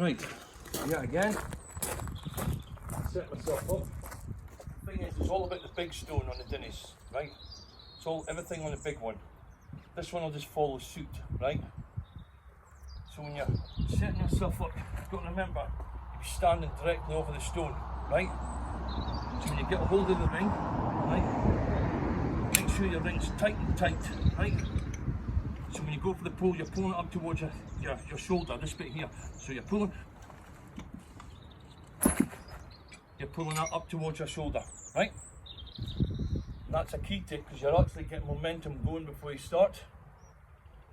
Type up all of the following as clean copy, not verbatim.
Right, yet again, set myself up. The thing is, it's all about the big stone on the Dinnies, right? It's all everything on the big one. This one will just follow suit, right? So when you're setting yourself up, you've got to remember you're standing directly over the stone, right? So when you get a hold of the ring, right, make sure your ring's tight and tight, right? So when you go for the pull, you're pulling it up towards your shoulder, this bit here. So you're pulling that up towards your shoulder, right? And that's a key to it because you're actually getting momentum going before you start.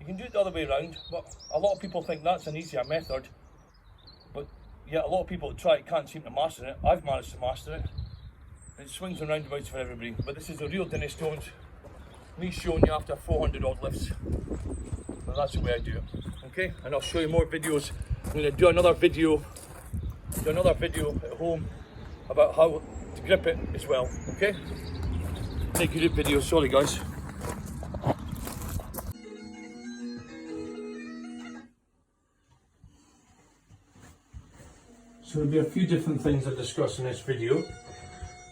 You can do it the other way around, but a lot of people think that's an easier method. But yeah, a lot of people that try it can't seem to master it. I've managed to master it. It swings and roundabouts for everybody, but this is the real Dinnie Stones. Me showing you after 400 odd lifts. So that's the way I do it. Okay, and I'll show you more videos. I'm going to do another video at home about how to grip it as well. Okay, make a good video. Sorry guys. So there'll be a few different things I discuss in this video.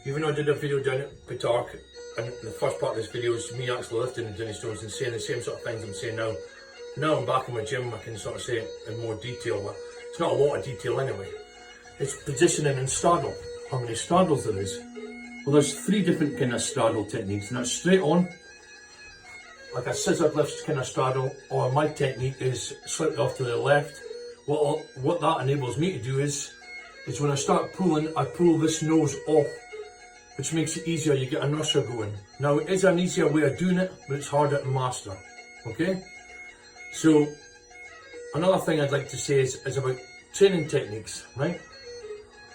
Even though I did a video down at Petark, and the first part of this video is me actually lifting the Dinnie Stones and saying the same sort of things I'm saying now. Now I'm back in my gym, I can sort of say it in more detail, but it's not a lot of detail anyway. It's positioning and straddle. How many straddles there is? Well, there's 3 different kind of straddle techniques, and that's straight on, like a scissor lift kind of straddle, or my technique is slightly off to the left. What that enables me to do is when I start pulling, I pull this nose off, which makes it easier. You get an usher going. Now it is an easier way of doing it, but it's harder to master. Okay? So another thing I'd like to say is about training techniques, right?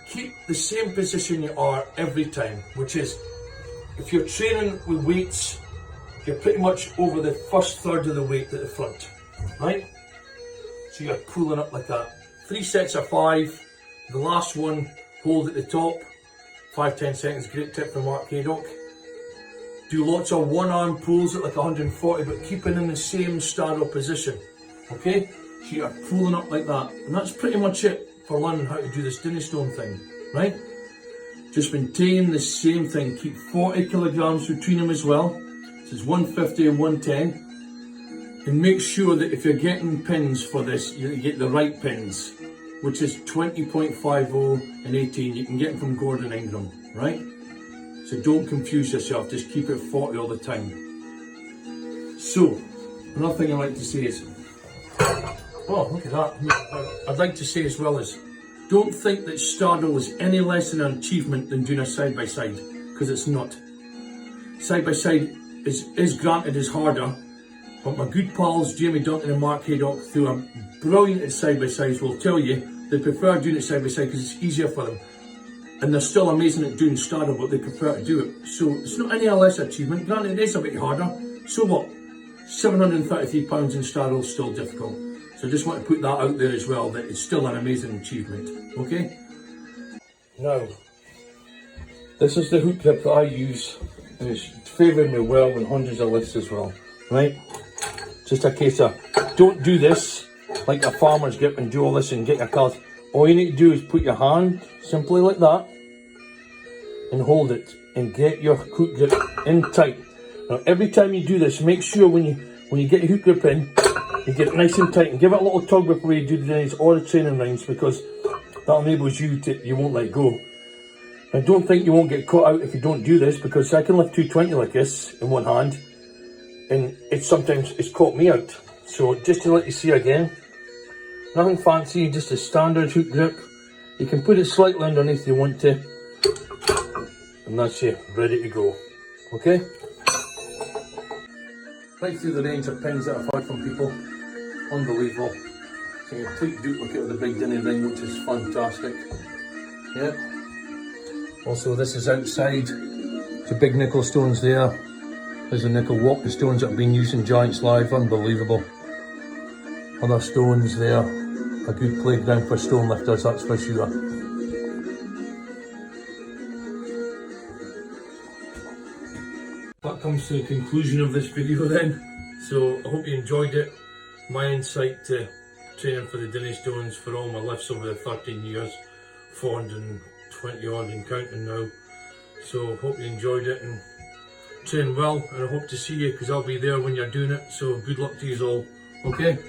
Keep the same position you are every time, which is if you're training with weights, you're pretty much over the first third of the weight at the front, right? So you're pulling up like that. 3 sets of 5. The last one, hold at the top. 5-10 seconds, great tip from Mark Haydock. Do lots of one-arm pulls at like 140, but keeping in the same straddle position. Okay? So you're pulling up like that. And that's pretty much it for learning how to do this Dinnie Stone thing, right? Just maintain the same thing. Keep 40 kilograms between them as well. This is 150 and 110. And make sure that if you're getting pins for this, you get the right pins, which is 20.50 and 18. You can get them from Gordon Ingram, right? So don't confuse yourself, just keep it 40 all the time. So, another thing I like to say is, oh, look at that. I'd like to say as well is, don't think that straddle is any less an achievement than doing a side-by-side, because it's not. Side-by-side is granted is harder, but my good pals Jamie Duncan and Mark Haydock, who are brilliant at side-by-sides, will tell you they prefer doing it side-by-side because it's easier for them. And they're still amazing at doing straddle, but they prefer to do it. So it's not any less achievement. Granted, it is a bit harder. So what? 733 pounds in straddle is still difficult. So I just want to put that out there as well, that it's still an amazing achievement. Okay? Now, this is the hook grip that I use, and it's favouring me well in hundreds of lifts as well. Right? Just a case of, don't do this like a farmer's grip and do all this and get your cards. All you need to do is put your hand simply like that and hold it and get your hook grip in tight. Now every time you do this, make sure when you get your hook grip in, you get it nice and tight and give it a little tug before you do the Dinnies or the training rounds, because that enables you won't let go. Now don't think you won't get caught out if you don't do this, because I can lift 220 like this in one hand and sometimes it's caught me out. So just to let you see again, nothing fancy, just a standard hook grip. You can put it slightly underneath if you want to, and that's you, ready to go. Okay? Right through the range of pins that I've had from people, unbelievable. It's a complete duplicate of the big Dinnie ring, which is fantastic. Yeah. Also, this is outside. The big Nicol stones there. There's the Nicol walking stones that have been used in Giants Live, unbelievable. Other stones there. A good playground for stone lifters, that's for sure. That comes to the conclusion of this video then. So I hope you enjoyed it. My insight to training for the Dinnie Stones for all my lifts over the 13 years, 420 odd and counting now. So hope you enjoyed it and train well, and I hope to see you because I'll be there when you're doing it. So good luck to you all. Okay.